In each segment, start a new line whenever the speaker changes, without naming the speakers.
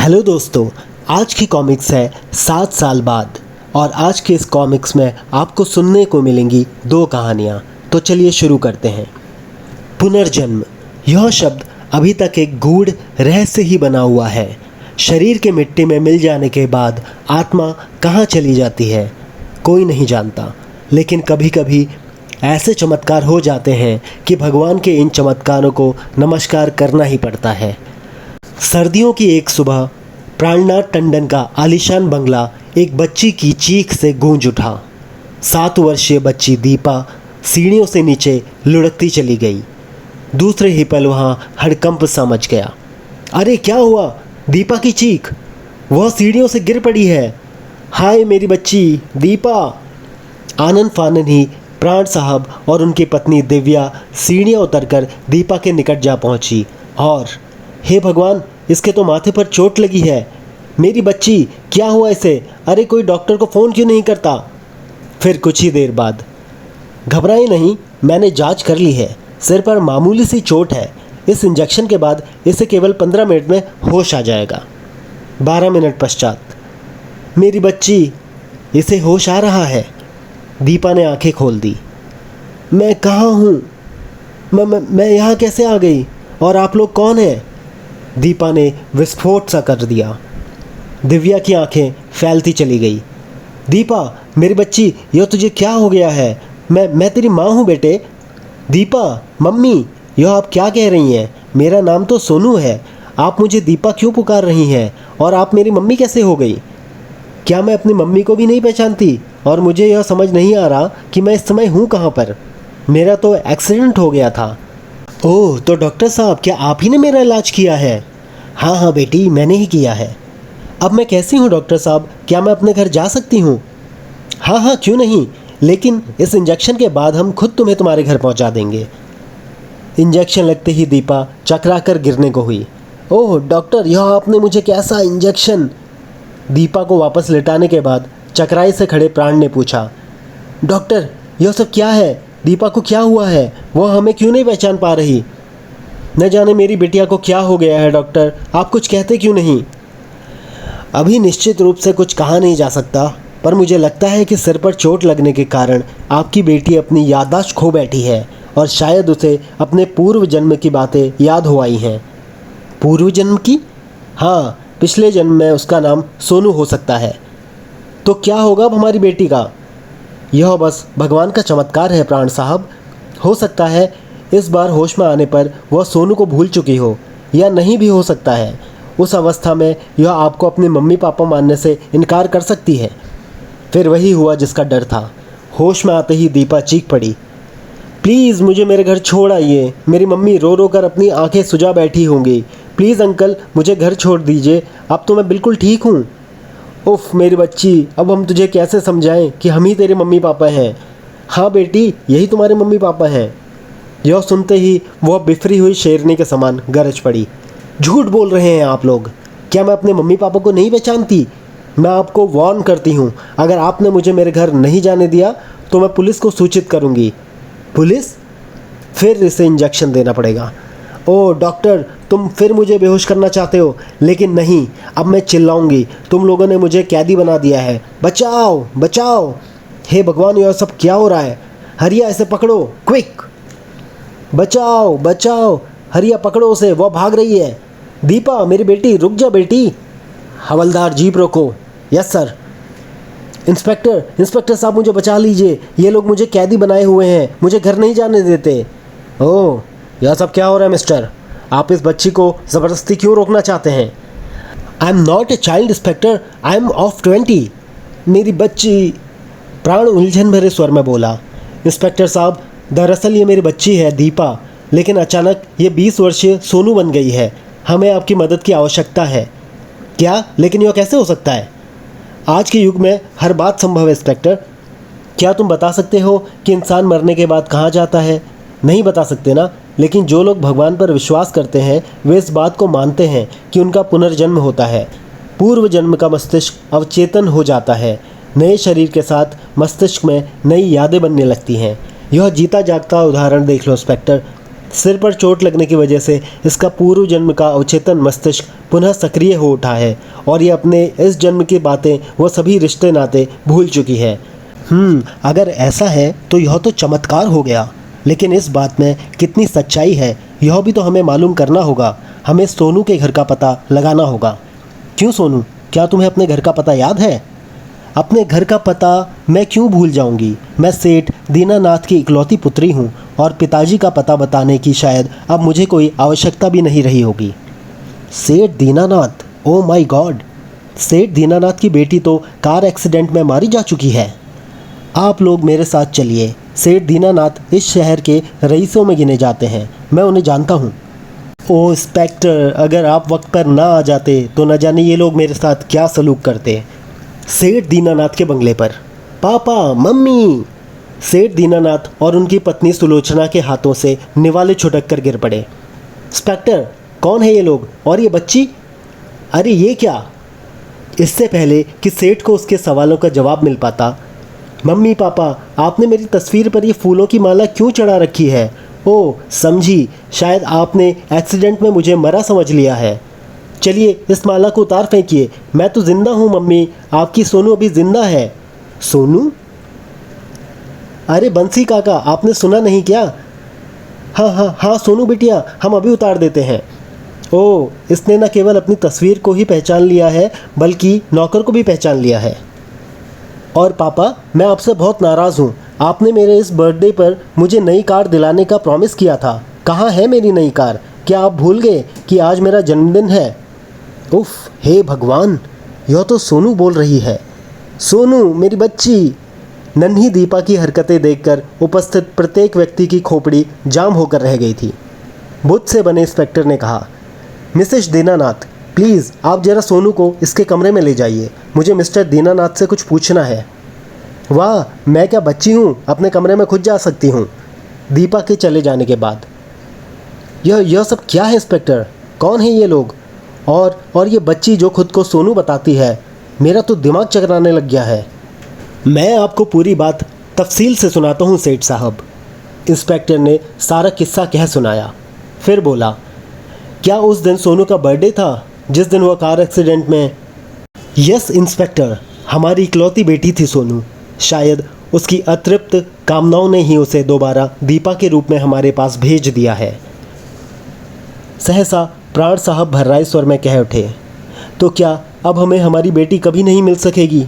Hello दोस्तों, आज की कॉमिक्स है 7 साल बाद और आज के इस कॉमिक्स में आपको सुनने को मिलेंगी 2 कहानियाँ। तो चलिए शुरू करते हैं। पुनर्जन्म, यह शब्द अभी तक एक गूढ़ रहस्य ही बना हुआ है। शरीर के मिट्टी में मिल जाने के बाद आत्मा कहाँ चली जाती है कोई नहीं जानता, लेकिन कभी कभी ऐसे चमत्कार हो जाते हैं कि भगवान के इन चमत्कारों को नमस्कार करना ही पड़ता है। सर्दियों की एक सुबह प्राणनाथ टंडन का आलीशान बंगला एक बच्ची की चीख से गूंज उठा। 7 वर्षीय बच्ची दीपा सीढ़ियों से नीचे लुढ़कती चली गई। दूसरे ही पल वहाँ हड़कंप सा मच गया। अरे क्या हुआ? दीपा की चीख, वह सीढ़ियों से गिर पड़ी है। हाय मेरी बच्ची दीपा। आनन फानन ही प्राण साहब और उनकी पत्नी दिव्या सीढ़ियाँ उतरकर दीपा के निकट जा पहुँची और हे भगवान, इसके तो माथे पर चोट लगी है। मेरी बच्ची, क्या हुआ इसे? अरे कोई डॉक्टर को फ़ोन क्यों नहीं करता? फिर कुछ ही देर बाद, घबराए नहीं, मैंने जांच कर ली है, सिर पर मामूली सी चोट है। इस इंजेक्शन के बाद इसे केवल 15 मिनट में होश आ जाएगा। 12 मिनट पश्चात, मेरी बच्ची, इसे होश आ रहा है। दीपा ने आंखें खोल दी। मैं कहाँ हूँ? मैं यहाँ कैसे आ गई? और आप लोग कौन हैं? दीपा ने विस्फोट सा कर दिया। दिव्या की आंखें फैलती चली गई। दीपा मेरी बच्ची, यह तुझे क्या हो गया है? मैं तेरी माँ हूँ बेटे। दीपा, मम्मी, यह आप क्या कह रही हैं? मेरा नाम तो सोनू है, आप मुझे दीपा क्यों पुकार रही हैं? और आप मेरी मम्मी कैसे हो गई? क्या मैं अपनी मम्मी को भी नहीं पहचानती? और मुझे यह समझ नहीं आ रहा कि मैं इस समय हूँ कहाँ पर। मेरा तो एक्सीडेंट हो गया था। ओह, तो डॉक्टर साहब, क्या आप ही ने मेरा इलाज किया है? हाँ बेटी, मैंने ही किया है। अब मैं कैसी हूँ डॉक्टर साहब? क्या मैं अपने घर जा सकती हूँ? हाँ, क्यों नहीं, लेकिन इस इंजेक्शन के बाद हम खुद तुम्हें तुम्हारे घर पहुँचा देंगे। इंजेक्शन लगते ही दीपा चकरा कर गिरने को हुई। ओह डॉक्टर, यह आपने मुझे कैसा इंजेक्शन? दीपा को वापस लेटाने के बाद चकराई से खड़े प्राण ने पूछा। डॉक्टर, यह सब क्या है? दीपा को क्या हुआ है? वह हमें क्यों नहीं पहचान पा रही? न जाने मेरी बिटिया को क्या हो गया है डॉक्टर, आप कुछ कहते क्यों नहीं? अभी निश्चित रूप से कुछ कहा नहीं जा सकता, पर मुझे लगता है कि सिर पर चोट लगने के कारण आपकी बेटी अपनी याददाश्त खो बैठी है और शायद उसे अपने पूर्व जन्म की बातें याद हो आई हैं। पूर्व जन्म की? हाँ, पिछले जन्म में उसका नाम सोनू हो सकता है। तो क्या होगा अब हमारी बेटी का? यह बस भगवान का चमत्कार है प्राण साहब। हो सकता है इस बार होश में आने पर वह सोनू को भूल चुकी हो, या नहीं भी हो सकता है। उस अवस्था में यह आपको अपने मम्मी पापा मानने से इनकार कर सकती है। फिर वही हुआ जिसका डर था। होश में आते ही दीपा चीख पड़ी। प्लीज़ मुझे मेरे घर छोड़ आइए, मेरी मम्मी रो रो कर अपनी आंखें सुजा बैठी होंगी। प्लीज़ अंकल, मुझे घर छोड़ दीजिए, अब तो मैं बिल्कुल ठीक हूँ। उफ़ मेरी बच्ची, अब हम तुझे कैसे समझाएं कि हम ही तेरे मम्मी पापा हैं। हाँ बेटी, यही तुम्हारे मम्मी पापा हैं। यह सुनते ही वह बिफरी हुई शेरनी के समान गरज पड़ी। झूठ बोल रहे हैं आप लोग। क्या मैं अपने मम्मी पापा को नहीं पहचानती? मैं आपको वार्न करती हूँ, अगर आपने मुझे मेरे घर नहीं जाने दिया तो मैं पुलिस को सूचित करूँगी। पुलिस? फिर इसे इंजेक्शन देना पड़ेगा। ओह डॉक्टर, तुम फिर मुझे बेहोश करना चाहते हो? लेकिन नहीं, अब मैं चिल्लाऊंगी। तुम लोगों ने मुझे कैदी बना दिया है। बचाओ बचाओ। हे भगवान, यह सब क्या हो रहा है? हरिया, इसे पकड़ो, क्विक। बचाओ बचाओ, हरिया पकड़ो उसे, वह भाग रही है। दीपा मेरी बेटी, रुक जा बेटी। हवलदार, जीप रोको। Yes sir. इंस्पेक्टर साहब, मुझे बचा लीजिए, ये लोग मुझे कैदी बनाए हुए हैं, मुझे घर नहीं जाने देते। ओह, यह सब क्या हो रहा है मिस्टर? आप इस बच्ची को ज़बरदस्ती क्यों रोकना चाहते हैं? I am not a child inspector, I am of 20। मेरी बच्ची, प्राण उलझन भरे स्वर में बोला। इंस्पेक्टर साहब, दरअसल ये मेरी बच्ची है दीपा, लेकिन अचानक ये 20 वर्षीय सोनू बन गई है। हमें आपकी मदद की आवश्यकता है। क्या? लेकिन यह कैसे हो सकता है? आज के युग में हर बात संभव है इंस्पेक्टर। क्या तुम बता सकते हो कि इंसान मरने के बाद कहाँ जाता है? नहीं बता सकते ना, लेकिन जो लोग भगवान पर विश्वास करते हैं वे इस बात को मानते हैं कि उनका पुनर्जन्म होता है। पूर्व जन्म का मस्तिष्क अवचेतन हो जाता है। नए शरीर के साथ मस्तिष्क में नई यादें बनने लगती हैं। यह जीता जागता उदाहरण देख लो इंस्पेक्टर। सिर पर चोट लगने की वजह से इसका पूर्व जन्म का अवचेतन मस्तिष्क पुनः सक्रिय हो उठा है और ये अपने इस जन्म की बातें वो सभी रिश्ते नाते भूल चुकी है। अगर ऐसा है तो यह तो चमत्कार हो गया, लेकिन इस बात में कितनी सच्चाई है यह भी तो हमें मालूम करना होगा। हमें सोनू के घर का पता लगाना होगा। क्यों सोनू, क्या तुम्हें अपने घर का पता याद है? अपने घर का पता मैं क्यों भूल जाऊंगी? मैं सेठ दीनानाथ की इकलौती पुत्री हूँ और पिताजी का पता बताने की शायद अब मुझे कोई आवश्यकता भी नहीं रही होगी। सेठ दीनानाथ, ओ माय गॉड! सेठ दीनानाथ की बेटी तो कार एक्सीडेंट में मारी जा चुकी है। आप लोग मेरे साथ चलिए। सेठ दीनानाथ इस शहर के रईसों में गिने जाते हैं, मैं उन्हें जानता हूँ। ओ इंस्पेक्टर, अगर आप वक्त पर ना आ जाते तो न जाने ये लोग मेरे साथ क्या सलूक करते। सेठ दीनानाथ के बंगले पर पापा, मम्मी। सेठ दीनानाथ और उनकी पत्नी सुलोचना के हाथों से निवाले छुटक कर गिर पड़े। इंस्पेक्टर, कौन है ये लोग और ये बच्ची? अरे ये क्या? इससे पहले कि सेठ को उसके सवालों का जवाब मिल पाता, मम्मी पापा, आपने मेरी तस्वीर पर ये फूलों की माला क्यों चढ़ा रखी है? ओह समझी, शायद आपने एक्सीडेंट में मुझे मरा समझ लिया है। चलिए इस माला को उतार फेंकिए। मैं तो जिंदा हूँ मम्मी, आपकी सोनू अभी जिंदा है। सोनू? अरे बंसी काका, आपने सुना नहीं क्या? हाँ हाँ हाँ सोनू बिटिया, हम अभी उतार देते हैं। ओह, इसने न केवल अपनी तस्वीर को ही पहचान लिया है बल्कि नौकर को भी पहचान लिया है। और पापा, मैं आपसे बहुत नाराज़ हूँ। आपने मेरे इस बर्थडे पर मुझे नई कार दिलाने का प्रॉमिस किया था। कहाँ है मेरी नई कार? क्या आप भूल गए कि आज मेरा जन्मदिन है? उफ, हे भगवान, यह तो सोनू बोल रही है। सोनू मेरी बच्ची। नन्ही दीपा की हरकतें देखकर उपस्थित प्रत्येक व्यक्ति की खोपड़ी जाम होकर रह गई थी। बुद्ध से बने इंस्पेक्टर ने कहा, मिसेस दीनानाथ, प्लीज़ आप जरा सोनू को इसके कमरे में ले जाइए। मुझे मिस्टर दीनानाथ से कुछ पूछना है। वाह, मैं क्या बच्ची हूँ, अपने कमरे में खुद जा सकती हूँ। दीपा के चले जाने के बाद यह सब क्या है इंस्पेक्टर? कौन है ये लोग? और ये बच्ची जो खुद को सोनू बताती है? मेरा तो दिमाग चकराने लग गया है। मैं आपको पूरी बात तफसील से सुनाता हूँ सेठ साहब। इंस्पेक्टर ने सारा किस्सा कह सुनाया। फिर बोला, क्या उस दिन सोनू का बर्थडे था जिस दिन वह कार एक्सीडेंट में? यस इंस्पेक्टर, हमारी इकलौती बेटी थी सोनू। शायद उसकी अतृप्त कामनाओं ने ही उसे दोबारा दीपा के रूप में हमारे पास भेज दिया है। सहसा प्राण साहब भर्राए स्वर में कह उठे, तो क्या अब हमें हमारी बेटी कभी नहीं मिल सकेगी?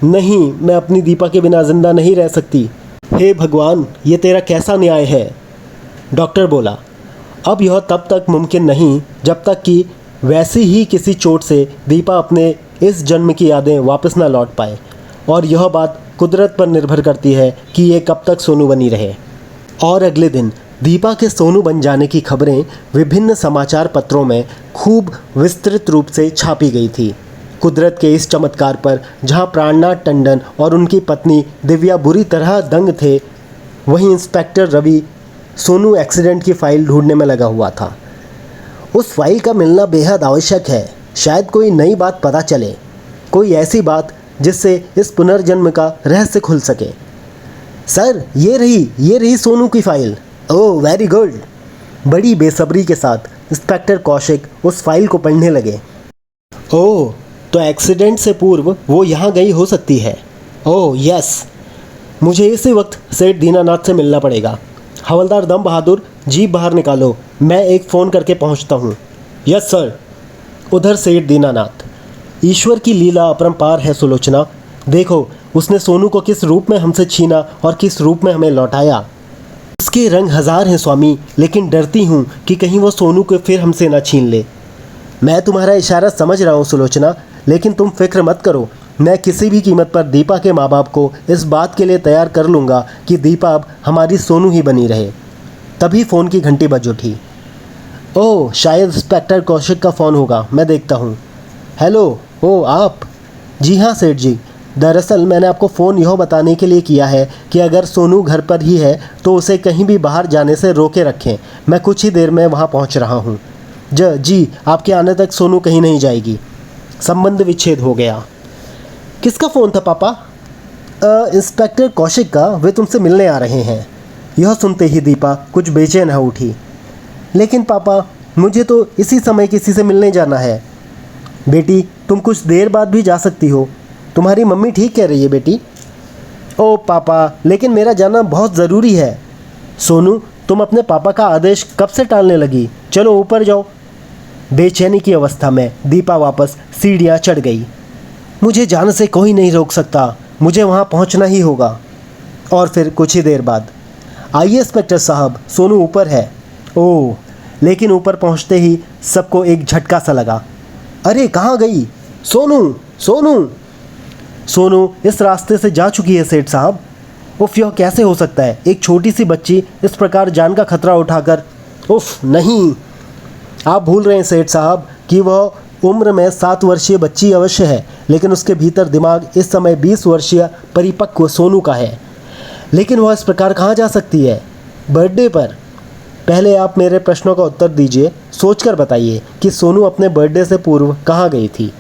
नहीं, मैं अपनी दीपा के बिना जिंदा नहीं रह सकती। हे भगवान, ये तेरा कैसा न्याय है? डॉक्टर बोला, अब यह तब तक मुमकिन नहीं जब तक कि वैसी ही किसी चोट से दीपा अपने इस जन्म की यादें वापस ना लौट पाए, और यह बात कुदरत पर निर्भर करती है कि ये कब तक सोनू बनी रहे। और अगले दिन दीपा के सोनू बन जाने की खबरें विभिन्न समाचार पत्रों में खूब विस्तृत रूप से छापी गई थी। कुदरत के इस चमत्कार पर जहां प्राणनाथ टंडन और उनकी पत्नी दिव्या बुरी तरह दंग थे, वहीं इंस्पेक्टर रवि सोनू एक्सीडेंट की फाइल ढूंढने में लगा हुआ था। उस फाइल का मिलना बेहद आवश्यक है। शायद कोई नई बात पता चले, कोई ऐसी बात जिससे इस पुनर्जन्म का रहस्य खुल सके। सर, ये रही सोनू की फाइल। Oh very good. बड़ी बेसब्री के साथ इंस्पेक्टर कौशिक उस फाइल को पढ़ने लगे। ओह, तो एक्सीडेंट से पूर्व वो यहाँ गई हो सकती है। ओह यस, मुझे इसी वक्त सेठ दीनानाथ से मिलना पड़ेगा। हवलदार दम बहादुर, जीप बाहर निकालो, मैं एक फ़ोन करके पहुँचता हूँ। Yes sir. उधर सेठ दीनानाथ, ईश्वर की लीला अपरंपार है सुलोचना। देखो, उसने सोनू को किस रूप में हमसे छीना और किस रूप में हमें लौटाया। उसके रंग हजार हैं स्वामी, लेकिन डरती हूँ कि कहीं वो सोनू को फिर हमसे ना छीन ले। मैं तुम्हारा इशारा समझ रहा हूँ सुलोचना, लेकिन तुम फिक्र मत करो। मैं किसी भी कीमत पर दीपा के माँ बाप को इस बात के लिए तैयार कर लूँगा कि दीपा अब हमारी सोनू ही बनी रहे। तभी फ़ोन की घंटी बज उठी। ओह, शायद इंस्पेक्टर कौशिक का फ़ोन होगा, मैं देखता हूँ। हेलो, ओह आप? जी हाँ सेठ जी, दरअसल मैंने आपको फ़ोन यह बताने के लिए किया है कि अगर सोनू घर पर ही है तो उसे कहीं भी बाहर जाने से रोके रखें। मैं कुछ ही देर में वहाँ पहुँच रहा हूँ। जी, आपके आने तक सोनू कहीं नहीं जाएगी। संबंध विच्छेद हो गया। किसका फ़ोन था पापा? इंस्पेक्टर कौशिक का, वे तुमसे मिलने आ रहे हैं। यह सुनते ही दीपा कुछ बेचैन हो उठी। लेकिन पापा, मुझे तो इसी समय किसी से मिलने जाना है। बेटी, तुम कुछ देर बाद भी जा सकती हो, तुम्हारी मम्मी ठीक कह रही है बेटी। ओ पापा, लेकिन मेरा जाना बहुत ज़रूरी है। सोनू, तुम अपने पापा का आदेश कब से टालने लगी? चलो ऊपर जाओ। बेचैनी की अवस्था में दीपा वापस सीढ़ियाँ चढ़ गई। मुझे जाने से कोई नहीं रोक सकता, मुझे वहाँ पहुँचना ही होगा। और फिर कुछ ही देर बाद, आइए इंस्पेक्टर साहब, सोनू ऊपर है। ओह, लेकिन ऊपर पहुँचते ही सबको एक झटका सा लगा। अरे कहाँ गई सोनू? सोनू सोनू इस रास्ते से जा चुकी है सेठ साहब। उफ, यह कैसे हो सकता है? एक छोटी सी बच्ची इस प्रकार जान का खतरा उठाकर। उफ नहीं, आप भूल रहे हैं सेठ साहब कि वह उम्र में 7 वर्षीय बच्ची अवश्य है, लेकिन उसके भीतर दिमाग इस समय 20 वर्षीय परिपक्व सोनू का है। लेकिन वह इस प्रकार कहाँ जा सकती है बर्थडे पर? पहले आप मेरे प्रश्नों का उत्तर दीजिए, सोचकर बताइए कि सोनू अपने बर्थडे से पूर्व कहाँ गई थी।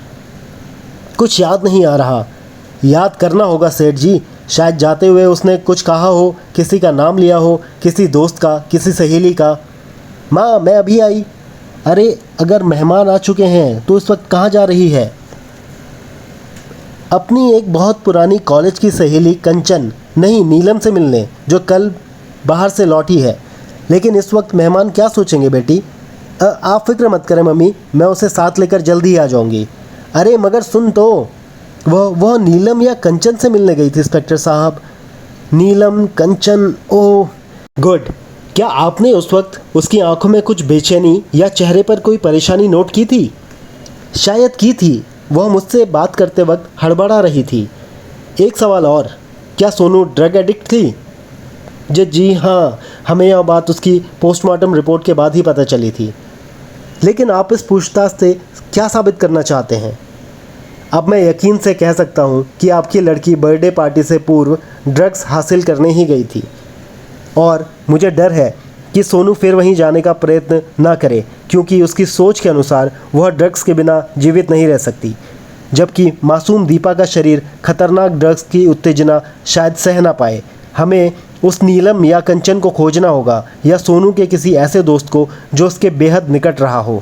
कुछ याद नहीं आ रहा। याद करना होगा सेठ जी, शायद जाते हुए उसने कुछ कहा हो, किसी का नाम लिया हो, किसी दोस्त का, किसी सहेली का। माँ, मैं अभी आई। अरे, अगर मेहमान आ चुके हैं तो इस वक्त कहाँ जा रही है? अपनी एक बहुत पुरानी कॉलेज की सहेली कंचन, नहीं नीलम से मिलने, जो कल बाहर से लौटी है। लेकिन इस वक्त मेहमान क्या सोचेंगे बेटी? आप फिक्र मत करें मम्मी, मैं उसे साथ लेकर जल्दी ही आ जाऊंगी। अरे मगर सुन तो, वह नीलम या कंचन से मिलने गई थी इंस्पेक्टर साहब। नीलम, कंचन, ओह गुड। क्या आपने उस वक्त उसकी आंखों में कुछ बेचैनी या चेहरे पर कोई परेशानी नोट की थी? शायद की थी। वह मुझसे बात करते वक्त हड़बड़ा रही थी। एक सवाल और, क्या सोनू ड्रग एडिक्ट थी? जी हाँ, हमें यह बात उसकी पोस्टमार्टम रिपोर्ट के बाद ही पता चली थी। लेकिन आप इस पूछताछ से क्या साबित करना चाहते हैं? अब मैं यकीन से कह सकता हूँ कि आपकी लड़की बर्थडे पार्टी से पूर्व ड्रग्स हासिल करने ही गई थी, और मुझे डर है कि सोनू फिर वहीं जाने का प्रयत्न ना करे, क्योंकि उसकी सोच के अनुसार वह ड्रग्स के बिना जीवित नहीं रह सकती, जबकि मासूम दीपा का शरीर खतरनाक ड्रग्स की उत्तेजना शायद सह ना पाए। हमें उस नीलम या कंचन को खोजना होगा, या सोनू के किसी ऐसे दोस्त को जो उसके बेहद निकट रहा हो।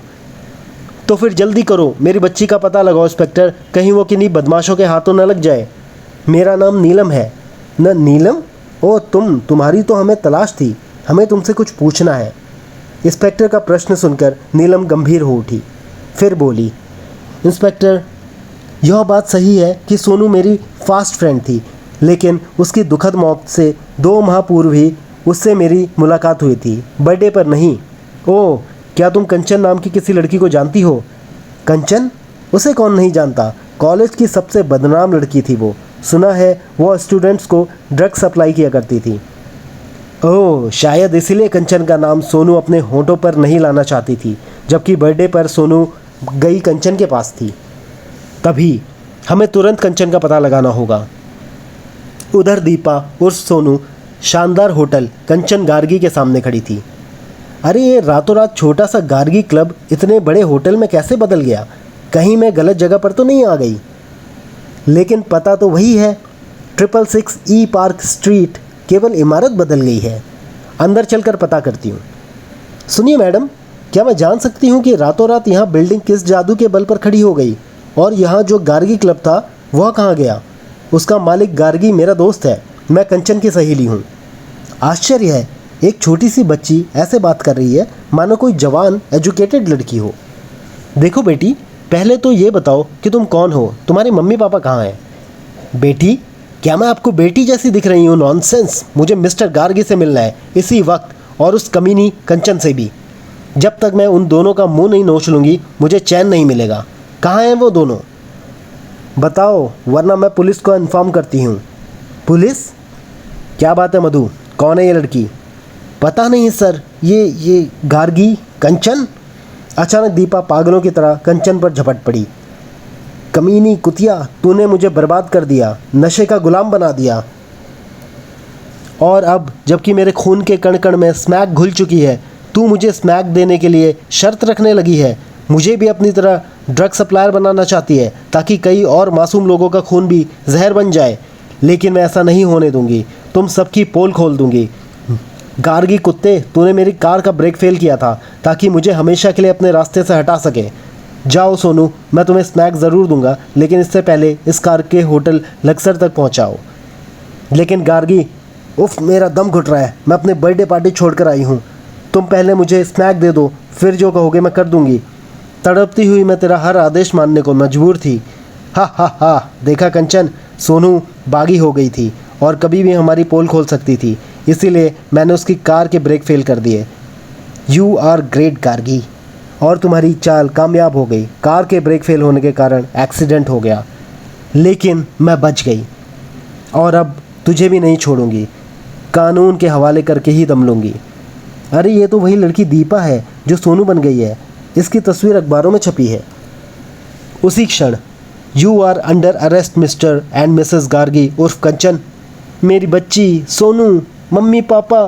तो फिर जल्दी करो, मेरी बच्ची का पता लगाओ इंस्पेक्टर, कहीं वो किन्हीं बदमाशों के हाथों न लग जाए। मेरा नाम नीलम है। न नीलम? ओ तुम्हारी तो हमें तलाश थी, हमें तुमसे कुछ पूछना है। इंस्पेक्टर का प्रश्न सुनकर नीलम गंभीर हो उठी। फिर बोली, इंस्पेक्टर, यह बात सही है कि सोनू मेरी फास्ट फ्रेंड थी, लेकिन उसकी दुखद मौत से 2 माह पूर्व ही उससे मेरी मुलाकात हुई थी, बर्थडे पर नहीं। ओह, क्या तुम कंचन नाम की किसी लड़की को जानती हो? कंचन? उसे कौन नहीं जानता, कॉलेज की सबसे बदनाम लड़की थी वो। सुना है वो स्टूडेंट्स को ड्रग सप्लाई किया करती थी। ओह, शायद इसीलिए कंचन का नाम सोनू अपने होठों पर नहीं लाना चाहती थी, जबकि बर्थडे पर सोनू गई कंचन के पास थी। तभी हमें तुरंत कंचन का पता लगाना होगा। उधर दीपा उर्फ सोनू शानदार होटल कंचन गार्गी के सामने खड़ी थी। अरे, ये रातों रात छोटा सा गार्गी क्लब इतने बड़े होटल में कैसे बदल गया? कहीं मैं गलत जगह पर तो नहीं आ गई? लेकिन पता तो वही है, 666 ई पार्क स्ट्रीट, केवल इमारत बदल गई है। अंदर चलकर पता करती हूँ। सुनिए मैडम, क्या मैं जान सकती हूँ कि रातों रात यहाँ बिल्डिंग किस जादू के बल पर खड़ी हो गई? और यहाँ जो गार्गी क्लब था वह कहाँ गया? उसका मालिक गार्गी मेरा दोस्त है, मैं कंचन की सहेली हूँ। आश्चर्य है, एक छोटी सी बच्ची ऐसे बात कर रही है मानो कोई जवान एजुकेटेड लड़की हो। देखो बेटी, पहले तो ये बताओ कि तुम कौन हो, तुम्हारे मम्मी पापा कहाँ हैं? बेटी, क्या मैं आपको बेटी जैसी दिख रही हूँ? नॉनसेंस, मुझे मिस्टर गार्गी से मिलना है इसी वक्त, और उस कमीनी कंचन से भी। जब तक मैं उन दोनों का मुंह नहीं नोच लूँगी मुझे चैन नहीं मिलेगा। कहाँ हैं वो दोनों? बताओ, वरना मैं पुलिस को इन्फॉर्म करती हूँ। पुलिस? क्या बात है मधु, कौन है ये लड़की? पता नहीं सर, ये गार्गी, कंचन। अचानक दीपा पागलों की तरह कंचन पर झपट पड़ी। कमीनी कुतिया, तूने मुझे बर्बाद कर दिया, नशे का गुलाम बना दिया, और अब जबकि मेरे खून के कण कण में स्मैक घुल चुकी है, तू मुझे स्मैक देने के लिए शर्त रखने लगी है। मुझे भी अपनी तरह ड्रग सप्लायर बनाना चाहती है, ताकि कई और मासूम लोगों का खून भी जहर बन जाए। लेकिन मैं ऐसा नहीं होने दूंगी, तुम सबकी पोल खोल दूंगी। गार्गी कुत्ते, तूने मेरी कार का ब्रेक फेल किया था ताकि मुझे हमेशा के लिए अपने रास्ते से हटा सके। जाओ सोनू, मैं तुम्हें स्नैक ज़रूर दूंगा, लेकिन इससे पहले इस कार के होटल लक्सर तक पहुंचाओ। लेकिन गार्गी, उफ, मेरा दम घुट रहा है, मैं अपने बर्थडे पार्टी छोड़कर आई हूँ। तुम पहले मुझे स्नैक दे दो, फिर जो कहोगे मैं कर दूंगी। तड़पती हुई मैं तेरा हर आदेश मानने को मजबूर थी। हा हा हा, देखा कंचन, सोनू बागी हो गई थी और कभी भी हमारी पोल खोल सकती थी, इसीलिए मैंने उसकी कार के ब्रेक फेल कर दिए। You are great Gargi. और तुम्हारी चाल कामयाब हो गई। कार के ब्रेक फेल होने के कारण एक्सीडेंट हो गया, लेकिन मैं बच गई और अब तुझे भी नहीं छोड़ूंगी, कानून के हवाले करके ही दम लूँगी। अरे ये तो वही लड़की दीपा है जो सोनू बन गई है, इसकी तस्वीर अखबारों में छपी है। उसी क्षण, you are under arrest mister and missus Gargi उर्फ कंचन। मेरी बच्ची, सोनू, मम्मी पापा।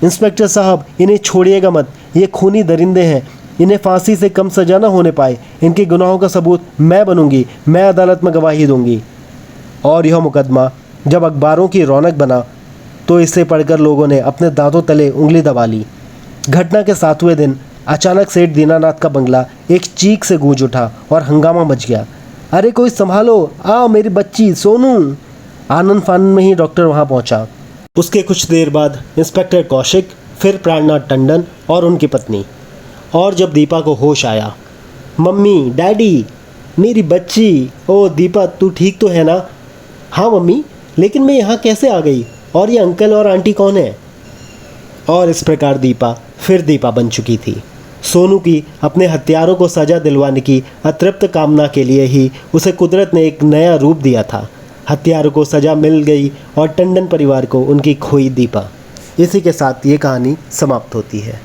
इंस्पेक्टर साहब, इन्हें छोड़िएगा मत, ये खूनी दरिंदे हैं, इन्हें फांसी से कम सजा न होने पाए। इनके गुनाहों का सबूत मैं बनूंगी, मैं अदालत में गवाही दूंगी। और यह मुकदमा जब अखबारों की रौनक बना तो इसे पढ़कर लोगों ने अपने दांतों तले उंगली दबा ली। घटना के 7वें दिन अचानक सेठ दीनानाथ का बंगला एक चीख से गूंज उठा और हंगामा मच गया। अरे कोई संभालो, आ मेरी बच्ची सोनू। आनंद फानंद में ही डॉक्टर वहां पहुंचा। उसके कुछ देर बाद इंस्पेक्टर कौशिक, फिर प्राणनाथ टंडन और उनकी पत्नी। और जब दीपा को होश आया, मम्मी, डैडी, मेरी बच्ची, ओ दीपा, तू ठीक तो है ना? हाँ मम्मी, लेकिन मैं यहाँ कैसे आ गई? और ये अंकल और आंटी कौन है? और इस प्रकार दीपा फिर दीपा बन चुकी थी। सोनू की अपने हत्यारों को सजा दिलवाने की अतृप्त कामना के लिए ही उसे कुदरत ने एक नया रूप दिया था। हत्यारों को सजा मिल गई और टंडन परिवार को उनकी खोई दीपा। इसी के साथ ये कहानी समाप्त होती है।